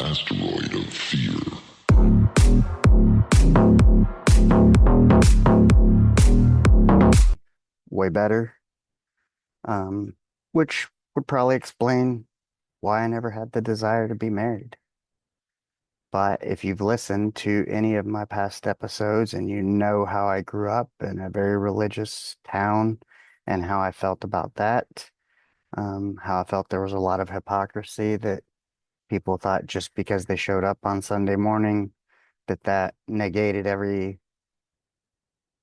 Asteroid of fear. Way better, um, which would probably explain why I never had the desire to be married. But if you've listened to any of my past episodes and you know how I grew up in a very religious town and how I felt about that, how I felt there was a lot of hypocrisy that people thought just because they showed up on Sunday morning that negated every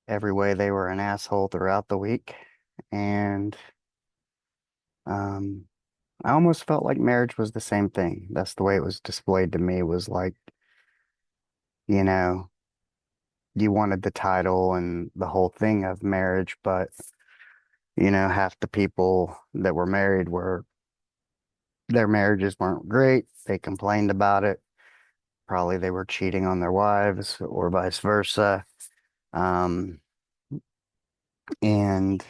way they were an asshole throughout the week. And um, I almost felt like marriage was the same thing. That's the way it was displayed to me was like, you know, you wanted the title and the whole thing of marriage, but half the people that were married were their marriages weren't great. They complained about it. Probably they were cheating on their wives or vice versa. Um, and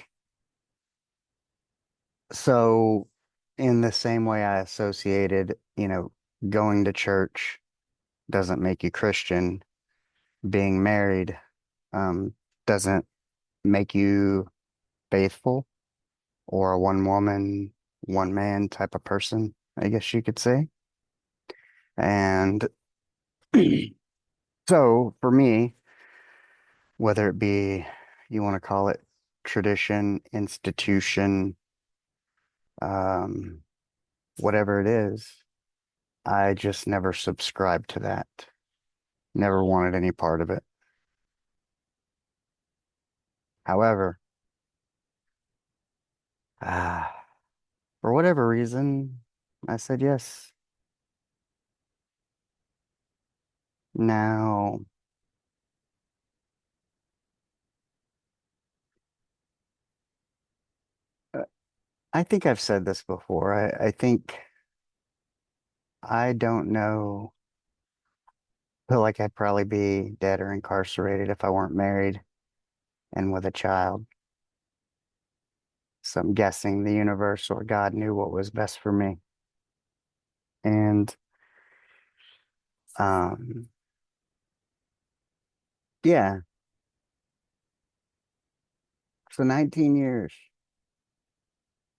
so in the same way I associated, going to church doesn't make you Christian. Being married, um, doesn't make you faithful or a one woman, one man type of person, I guess you could say. And so for me, whether it be you want to call it tradition, institution, um, whatever it is, I just never subscribed to that. Never wanted any part of it. However, ah, for whatever reason, I said yes. Now, uh, I think I've said this before. I think I don't know. Feel like I'd probably be dead or incarcerated if I weren't married and with a child. So I'm guessing the universe or God knew what was best for me. And um, yeah, so 19 years.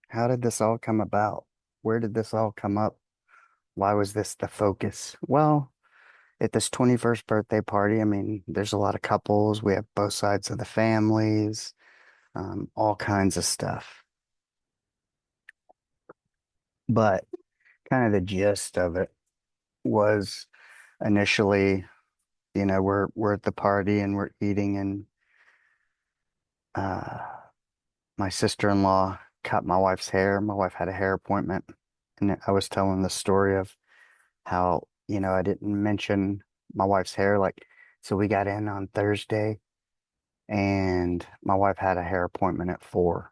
How did this all come about? Where did this all come up? Why was this the focus? Well, at this 21st birthday party, I mean, there's a lot of couples. We have both sides of the families, all kinds of stuff. But kind of the gist of it was initially, we're at the party and we're eating, and uh, my sister-in-law cut my wife's hair. My wife had a hair appointment, and I was telling the story of how, I didn't mention my wife's hair. Like, so we got in on Thursday, and my wife had a hair appointment at 4.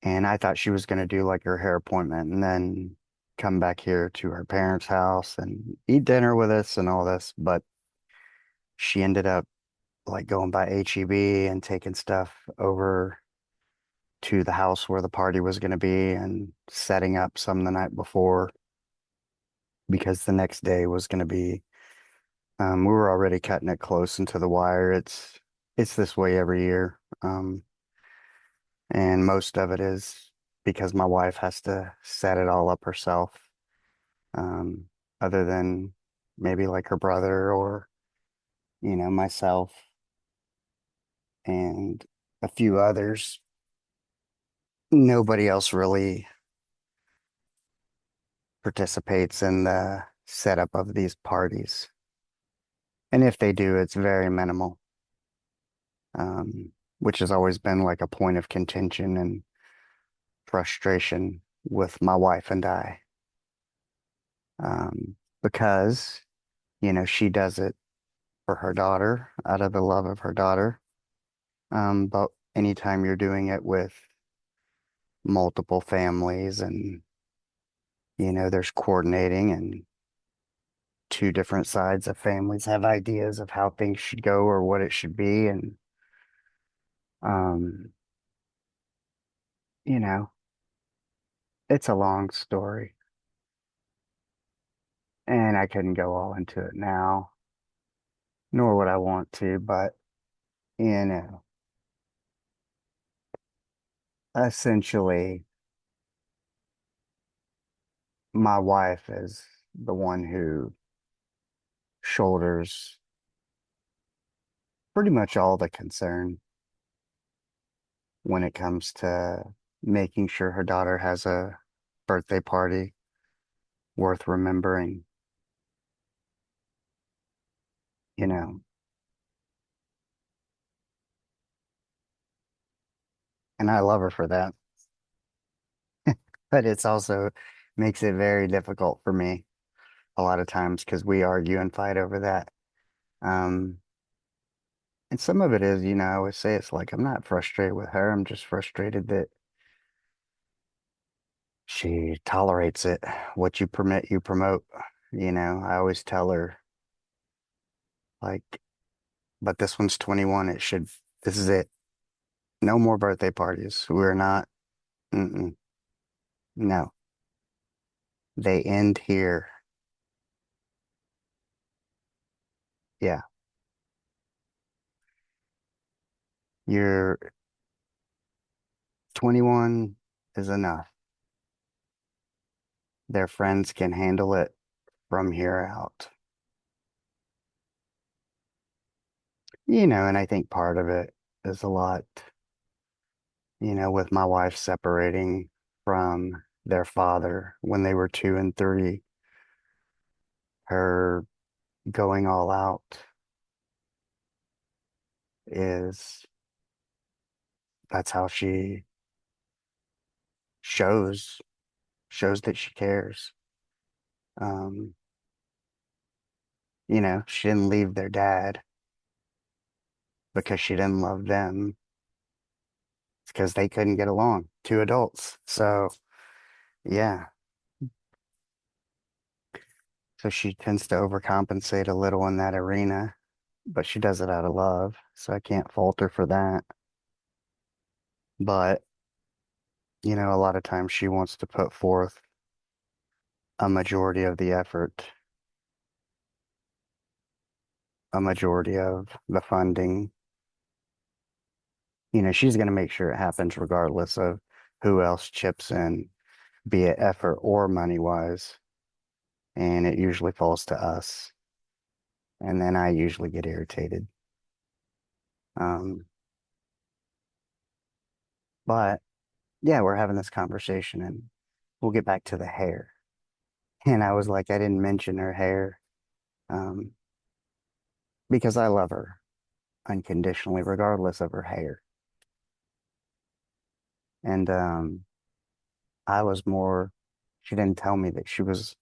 And I thought she was going to do like her hair appointment and then come back here to her parents' house and eat dinner with us and all this. But she ended up like going by HEB and taking stuff over to the house where the party was going to be and setting up some the night before because the next day was going to be, we were already cutting it close into the wire. It's this way every year. And most of it is because my wife has to set it all up herself. Um, other than maybe like her brother or, myself and a few others. Nobody else really participates in the setup of these parties. And if they do, it's very minimal, which has always been like a point of contention and frustration with my wife and I. Because, she does it for her daughter out of the love of her daughter. But anytime you're doing it with multiple families and, there's coordinating and two different sides of families have ideas of how things should go or what it should be. And, um, you know, it's a long story, and I couldn't go all into it now, nor would I want to, but you know, essentially, my wife is the one who shoulders pretty much all the concern when it comes to making sure her daughter has a birthday party worth remembering, you know. And I love her for that. But it's also makes it very difficult for me a lot of times because we argue and fight over that. Um, and some of it is, I always say it's like I'm not frustrated with her. I'm just frustrated that she tolerates it. What you permit, you promote. I always tell her, like, but this one's 21. This is it. No more birthday parties. We're not, mm-mm, no, they end here. Yeah, you're 21 is enough. Their friends can handle it from here out. And I think part of it is a lot, with my wife separating from their father when they were 2 and 3, her going all out is that's how she shows shows that she cares. Um, she didn't leave their dad because she didn't love them. It's because they couldn't get along, two adults. So yeah, so she tends to overcompensate a little in that arena, but she does it out of love. So I can't fault her for that. But, a lot of times she wants to put forth a majority of the effort, a majority of the funding. She's going to make sure it happens regardless of who else chips in, be it effort or money wise. And it usually falls to us. And then I usually get irritated. Um, but yeah, we're having this conversation and we'll get back to the hair. And I was like, I didn't mention her hair, um, because I love her unconditionally, regardless of her hair. And I was more, she didn't tell me that she was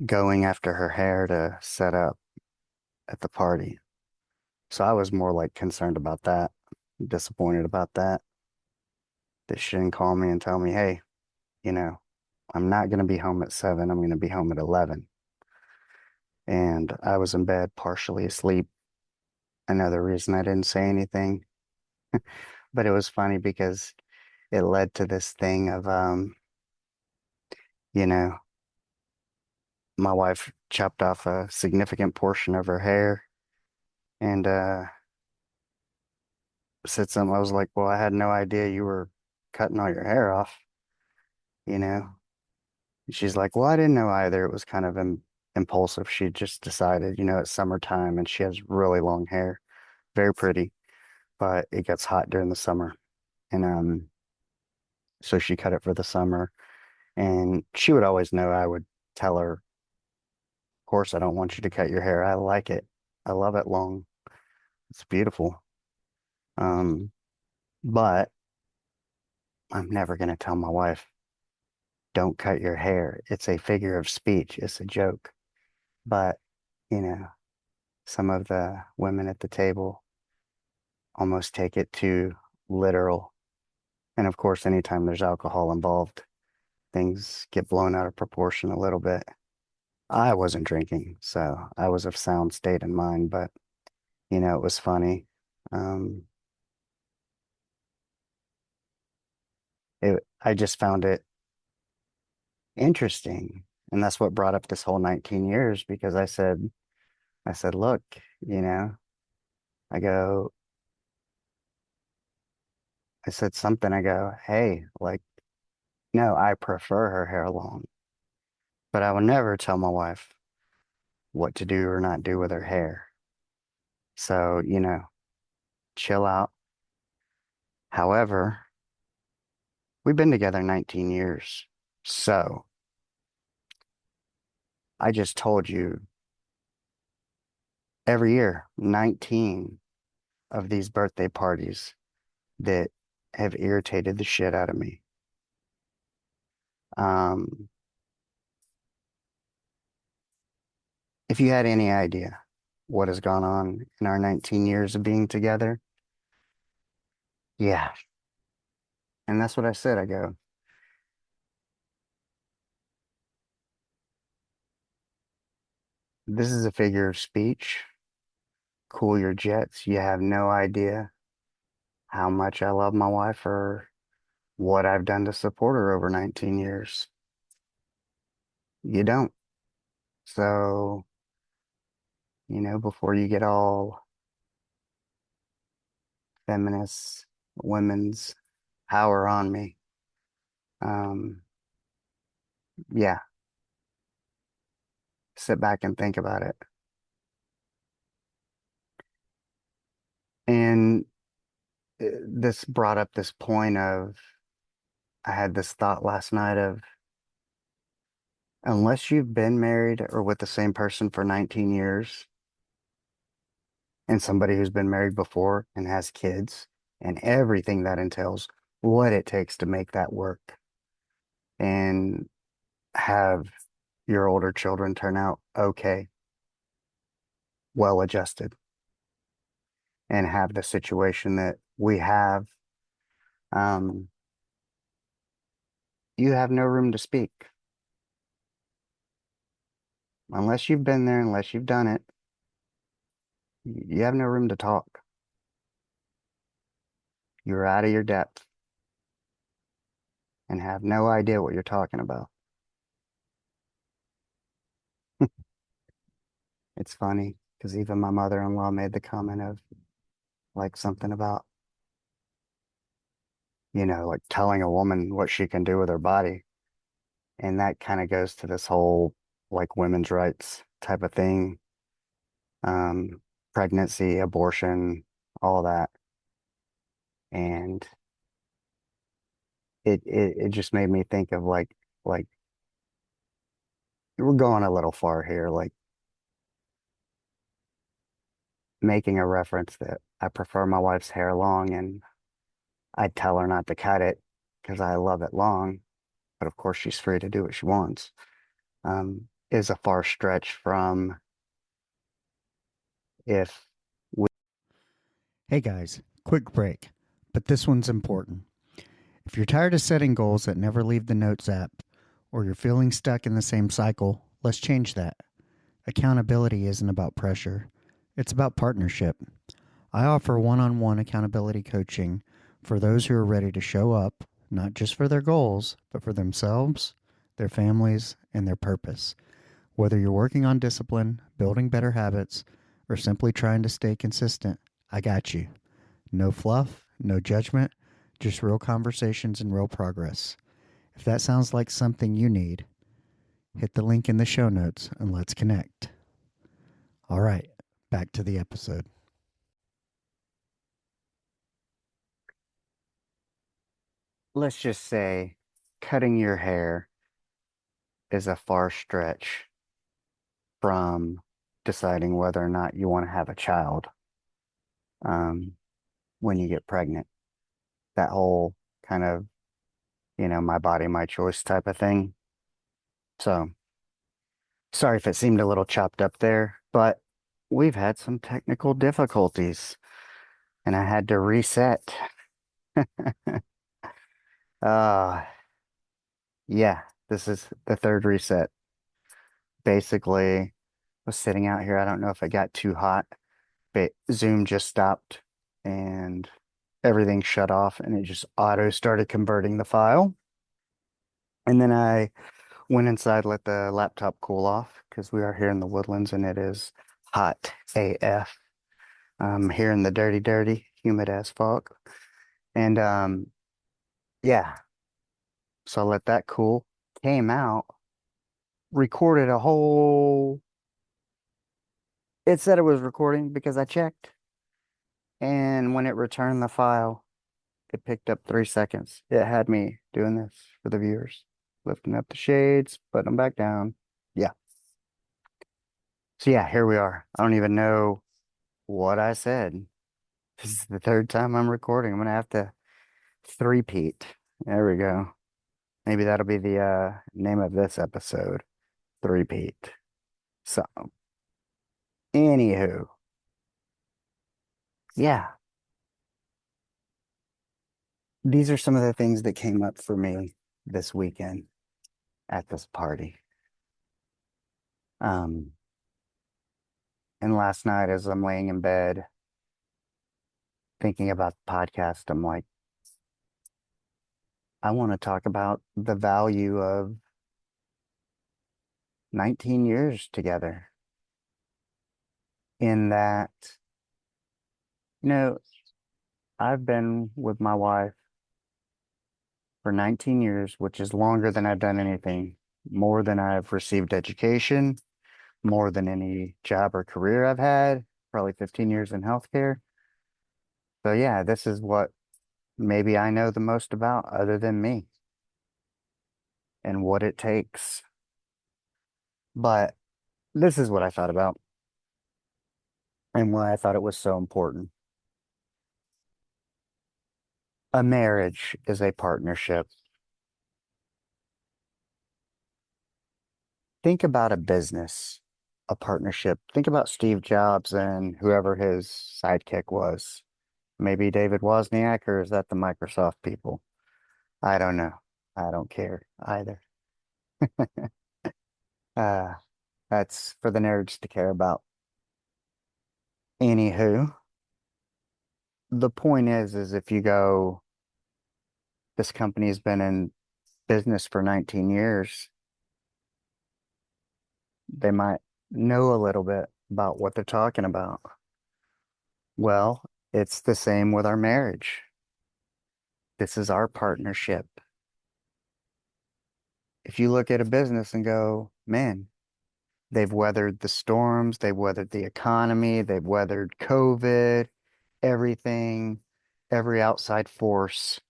going after her hair to set up at the party. So I was more like concerned about that, disappointed about that she didn't call me and tell me, hey, you know, I'm not going to be home at 7. I'm going to be home at 11. And I was in bed, partially asleep. Another reason I didn't say anything. But it was funny because it led to this thing of, you know, my wife chopped off a significant portion of her hair and said something. I was like, well, I had no idea you were cutting all your hair off, you know? She's like, well, I didn't know either. It was kind of impulsive. She just decided, it's summertime and she has really long hair, very pretty, but it gets hot during the summer. And so she cut it for the summer. And she would always know I would tell her, of course, I don't want you to cut your hair. I like it. I love it long. It's beautiful. Um, but I'm never going to tell my wife, don't cut your hair. It's a figure of speech. It's a joke. But, you know, some of the women at the table almost take it too literal. And of course, anytime there's alcohol involved, things get blown out of proportion a little bit. I wasn't drinking, so I was of sound state in mind, but it was funny. Um, I just found it interesting. And that's what brought up this whole 19 years because I said, look, you know, I go, I said something, I go, hey, like, no, I prefer her hair long, but I will never tell my wife what to do or not do with her hair. So, chill out. However, we've been together 19 years. So I just told you every year, 19 of these birthday parties that have irritated the shit out of me. Um, if you had any idea what has gone on in our 19 years of being together, yeah. And that's what I said. I go, this is a figure of speech. Cool your jets. You have no idea how much I love my wife or what I've done to support her over 19 years. You don't. So, before you get all feminist, women's power on me, um, yeah, sit back and think about it. And this brought up this point of, I had this thought last night of, unless you've been married or with the same person for 19 years, and somebody who's been married before and has kids and everything that entails, what it takes to make that work and have your older children turn out okay, well adjusted, and have the situation that we have, um, you have no room to speak. Unless you've been there, unless you've done it, you have no room to talk. You're out of your depth and have no idea what you're talking about. It's funny because even my mother-in-law made the comment of like something about, like telling a woman what she can do with her body. And that kind of goes to this whole like women's rights type of thing, pregnancy, abortion, all that. And it just made me think of like we're going a little far here, like making a reference that I prefer my wife's hair long and I tell her not to cut it because I love it long, but of course she's free to do what she wants. Is a far stretch from if we. Hey guys, quick break, but this one's important. If you're tired of setting goals that never leave the Notes app, or you're feeling stuck in the same cycle, let's change that. Accountability isn't about pressure, it's about partnership. I offer one on one accountability coaching for those who are ready to show up, not just for their goals, but for themselves, their families, and their purpose. Whether you're working on discipline, building better habits, or simply trying to stay consistent, I got you. No fluff, no judgment, just real conversations and real progress. If that sounds like something you need, hit the link in the show notes and let's connect. All right, back to the episode. Let's just say cutting your hair is a far stretch from deciding whether or not you want to have a child, um, when you get pregnant. That whole kind of, my body, my choice type of thing. So sorry if it seemed a little chopped up there, but we've had some technical difficulties and I had to reset. Uh, yeah, this is the third reset. Basically, I was sitting out here. I don't know if it got too hot, but Zoom just stopped and everything shut off and it just auto started converting the file. And then I went inside, let the laptop cool off because we are here in the woodlands and it is hot AF. Here in the dirty, dirty, humid as fuck. And yeah, so I let that cool. Came out, recorded a whole. It said it was recording because I checked. And when it returned the file, it picked up 3 seconds. It had me doing this for the viewers, lifting up the shades, putting them back down. Yeah. So yeah, here we are. I don't even know what I said. This is the third time I'm recording. I'm gonna have to three-peat. There we go. Maybe that'll be the name of this episode. Three-peat. So, anywho, yeah, these are some of the things that came up for me this weekend at this party. Um, and last night as I'm laying in bed thinking about the podcast, I'm like, I want to talk about the value of 19 years together in that, you know, I've been with my wife for 19 years, which is longer than I've done anything, more than I've received education, more than any job or career I've had, probably 15 years in healthcare. So yeah, this is what maybe I know the most about other than me and what it takes. But this is what I thought about and why I thought it was so important. A marriage is a partnership. Think about a business, a partnership. Think about Steve Jobs and whoever his sidekick was. Maybe David Wozniak, or is that the Microsoft people? I don't know. I don't care either. Uh, that's for the nerds to care about. Anywho, the point is if you go, this company's been in business for 19 years, they might know a little bit about what they're talking about. Well, it's the same with our marriage. This is our partnership. If you look at a business and go, man, they've weathered the storms, they've weathered the economy, they've weathered COVID, everything, every outside force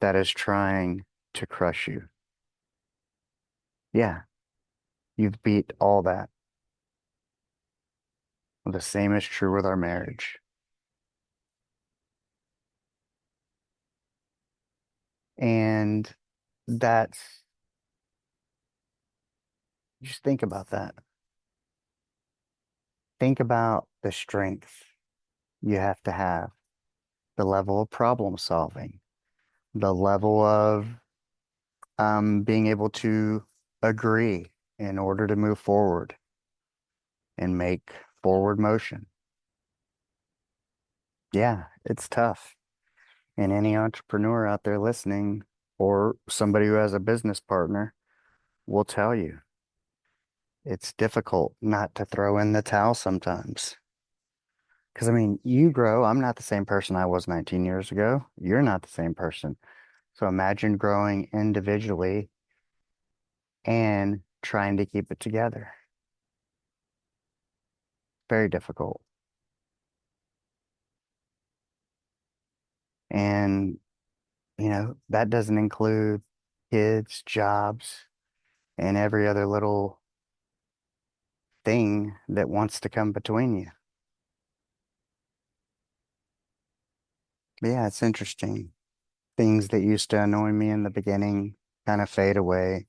that is trying to crush you. Yeah, you've beat all that. The same is true with our marriage. And that's, just think about that. Think about the strength you have, the level of problem solving, the level of being able to agree in order to move forward and make forward motion. Yeah, it's tough. And any entrepreneur out there listening or somebody who has a business partner will tell you it's difficult not to throw in the towel sometimes. Because I mean, you grow. I'm not the same person I was 19 years ago. You're not the same person. So imagine growing individually and trying to keep it together. Very difficult. And, that doesn't include kids, jobs, and every other little thing that wants to come between you. But yeah, it's interesting. Things that used to annoy me in the beginning kind of fade away.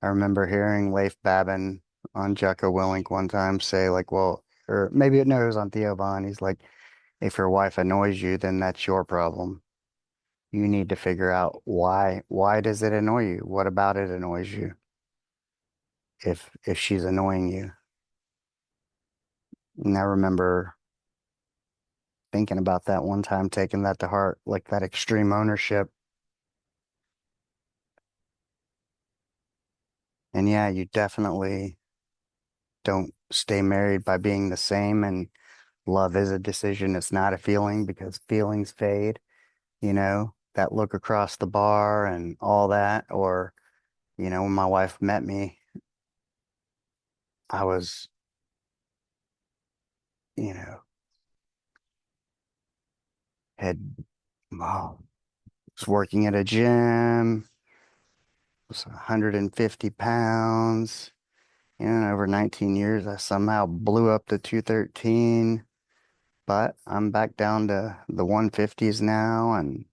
I remember hearing Leif Babin on Jocko Willink one time say, like, well, or maybe it was on Theo Von. He's like, if your wife annoys you, then that's your problem. You need to figure out why. Why does it annoy you? What about it annoys you? If she's annoying you. And I remember thinking about that one time, taking that to heart, like that extreme ownership. And yeah, you definitely don't stay married by being the same. And love is a decision. It's not a feeling because feelings fade, that look across the bar and all that. Or, when my wife met me, I was, you know, had, wow, was working at a gym, was 150 pounds. And over 19 years, I somehow blew up to 213. But I'm back down to the 150s now. And,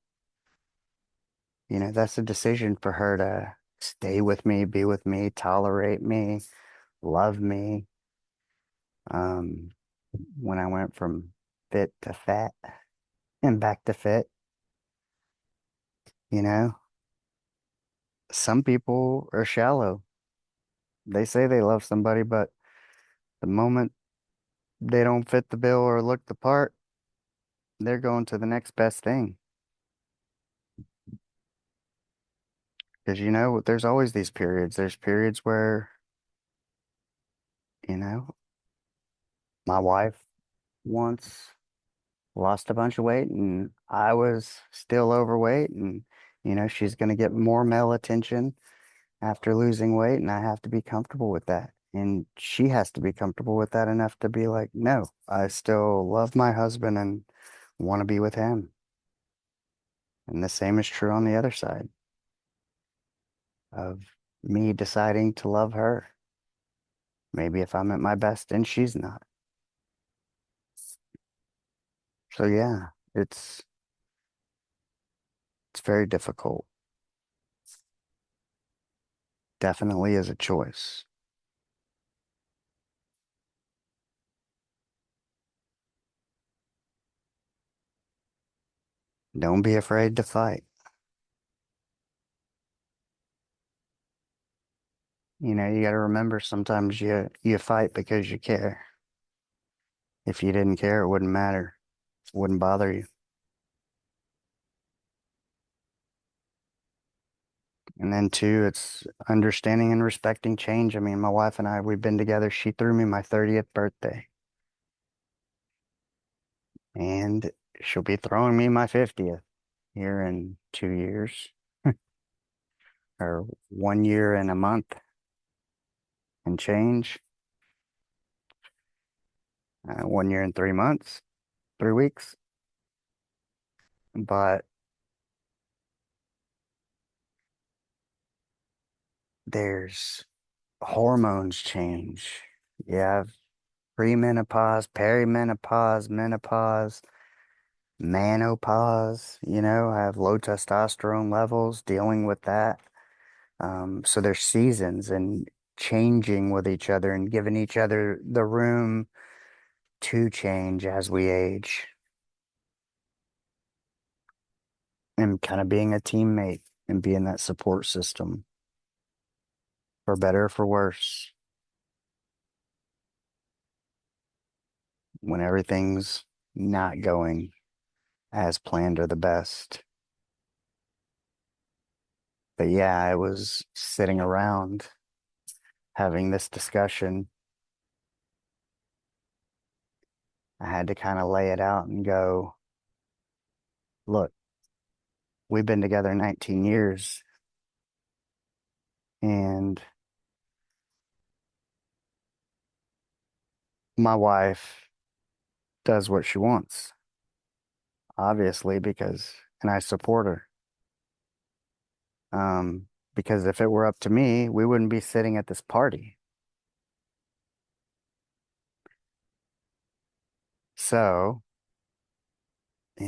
that's a decision for her to stay with me, be with me, tolerate me, love me. Um, when I went from fit to fat and back to fit, you know, some people are shallow. They say they love somebody, but the moment they don't fit the bill or look the part, they're going to the next best thing. Because, there's always these periods. There's periods where, you know, my wife once lost a bunch of weight and I was still overweight and she's going to get more male attention after losing weight and I have to be comfortable with that. And she has to be comfortable with that enough to be like, no, I still love my husband and want to be with him. And the same is true on the other side of me deciding to love her. Maybe if I'm at my best and she's not. So yeah, it's very difficult. Definitely is a choice. Don't be afraid to fight. You got to remember sometimes you fight because you care. If you didn't care, it wouldn't matter. It wouldn't bother you. And then two, it's understanding and respecting change. I mean, my wife and I, we've been together. She threw me my 30th birthday, and she'll be throwing me my 50th here in 2 years, or 1 year and a month and change, 1 year and 3 months, 3 weeks. But there's hormones change. You have premenopause, perimenopause, menopause, menopause, I have low testosterone levels dealing with that. So there's seasons and changing with each other and giving each other the room to change as we age and kind of being a teammate and being that support system for better or for worse when everything's not going as planned or the best. But yeah, I was sitting around having this discussion. I had to kind of lay it out and go, look, we've been together 19 years and my wife does what she wants, obviously, and I support her. Because if it were up to me, we wouldn't be sitting at this party. So, you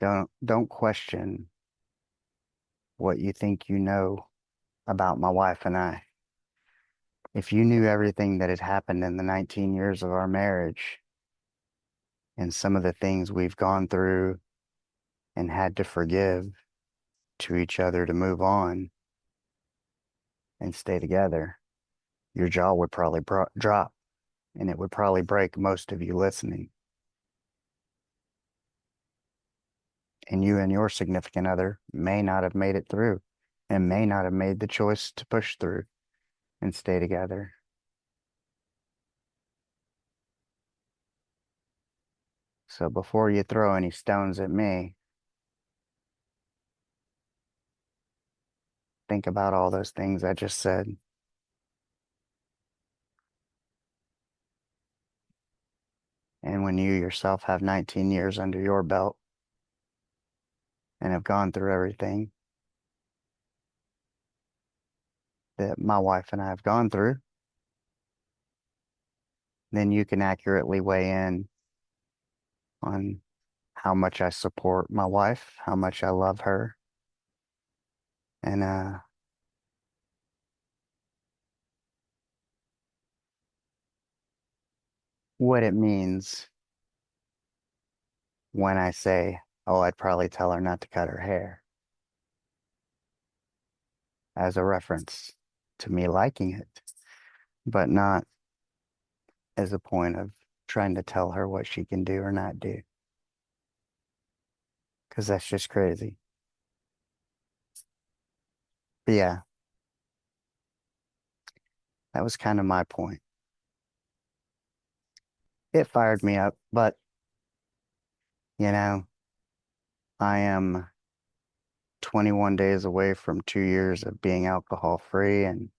know, don't question what you think you know about my wife and I. If you knew everything that had happened in the 19 years of our marriage and some of the things we've gone through and had to forgive to each other to move on and stay together, your jaw would probably drop and it would probably break most of you listening. And you and your significant other may not have made it through. and may not have made the choice to push through and stay together. So before you throw any stones at me, think about all those things I just said. And when you yourself have 19 years under your belt and have gone through everything that my wife and I have gone through, then you can accurately weigh in on how much I support my wife, how much I love her, and what it means when I say, oh, I'd probably tell her not to cut her hair, as a reference to me liking it, but not as a point of trying to tell her what she can do or not do, because that's just crazy. But yeah, that was kind of my point. It fired me up, but you know, I am 21 days away from 2 years of being alcohol free, and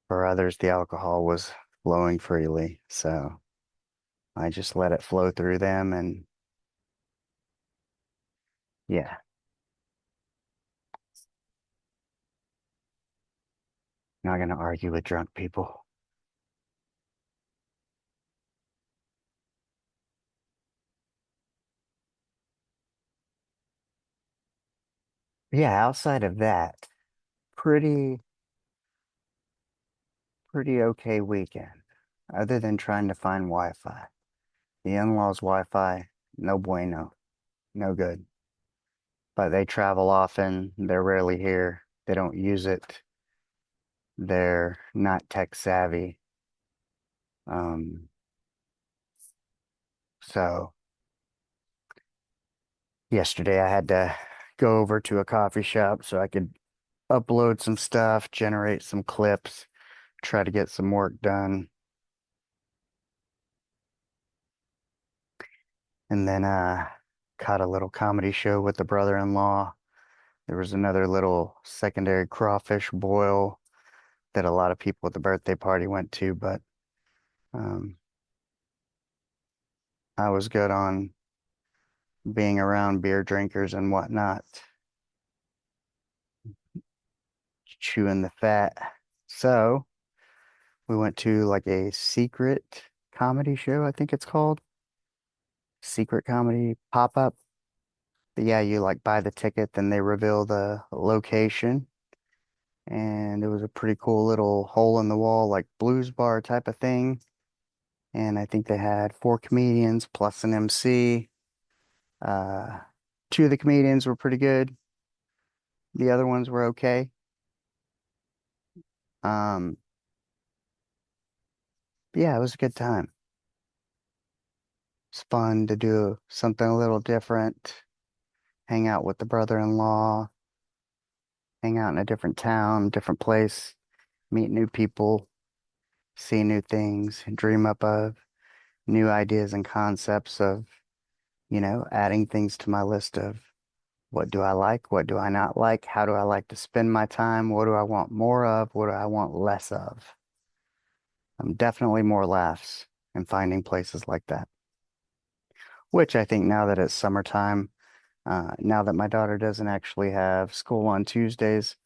for others, the alcohol was flowing freely. So I just let it flow through them, and yeah, not gonna argue with drunk people. Yeah, outside of that, pretty pretty okay weekend, other than trying to find Wi-Fi. The in-laws' Wi-Fi, no bueno, no good. But they travel often, they're rarely here, they don't use it, they're not tech savvy. Um, so yesterday I had to go over to a coffee shop so I could upload some stuff, generate some clips, try to get some work done. And then caught a little comedy show with the brother-in-law. There was another little secondary crawfish boil that a lot of people at the birthday party went to, but um, I was good on being around beer drinkers and whatnot, chewing the fat. So we went to like a secret comedy show, I think it's called. Secret comedy pop-up. But yeah, you like buy the ticket, then they reveal the location. And it was a pretty cool little hole in the wall, like blues bar type of thing. And I think they had four comedians plus an MC. Uh, two of the comedians were pretty good. The other ones were okay. Um, yeah, it was a good time. It's fun to do something a little different, hang out with the brother-in-law, hang out in a different town, different place, meet new people, see new things, dream up of new ideas and concepts of, adding things to my list of what do I like, what do I not like, how do I like to spend my time, what do I want more of, what do I want less of. I'm definitely more laughs in finding places like that, which I think now that it's summertime, now that my daughter doesn't actually have school on Tuesdays,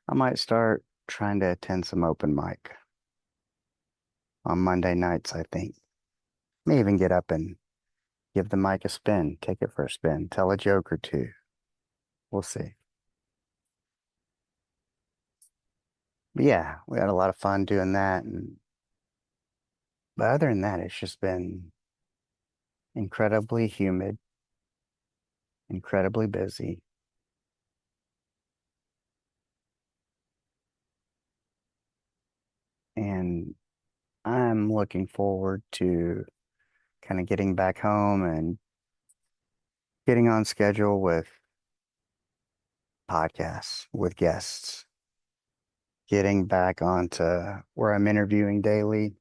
I might start trying to attend some open mic on Monday nights, I think. May even get up and give the mic a spin, take it for a spin, tell a joke or two. We'll see. But yeah, we had a lot of fun doing that. But other than that, it's just been incredibly humid, incredibly busy. And I'm looking forward to kind of getting back home and getting on schedule with podcasts with guests, getting back onto where I'm interviewing daily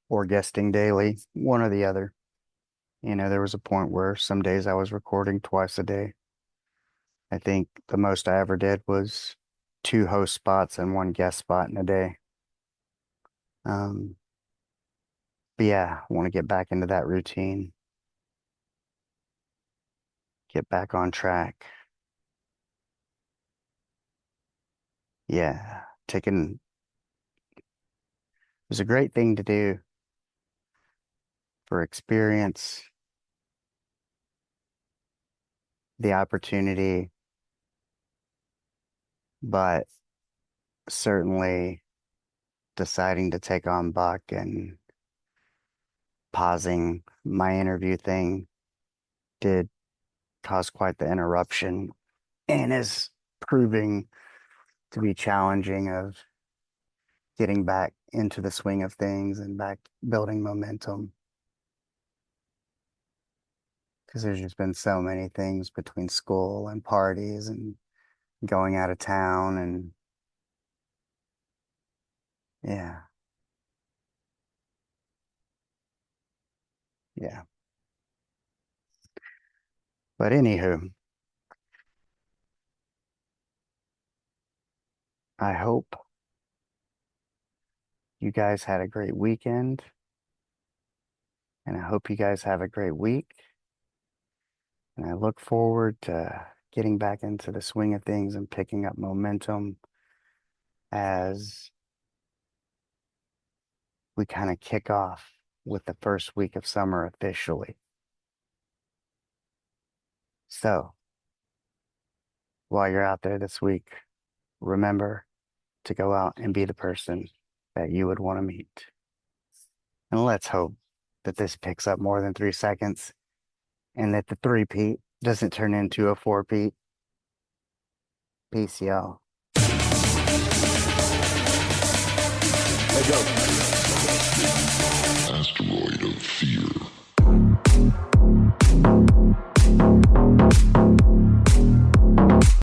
or guesting daily, one or the other. There was a point where some days I was recording twice a day. I think the most I ever did was 2 host spots and 1 guest spot in a day. But yeah, I want to get back into that routine, get back on track. Yeah, taking it was a great thing to do for experience, the opportunity, but certainly deciding to take on Buck and pausing my interview thing did cause quite the interruption and is proving to be challenging of getting back into the swing of things and back building momentum. Because there's just been so many things between school and parties and going out of town and yeah, yeah. But anywho, I hope you guys had a great weekend and I hope you guys have a great week. And I look forward to getting back into the swing of things and picking up momentum as we kind of kick off with the first week of summer officially. So, while you're out there this week, remember to go out and be the person that you would want to meet. And let's hope that this picks up more than 3 seconds and that the three-peat doesn't turn into a four-peat. Peace, y'all. Let go.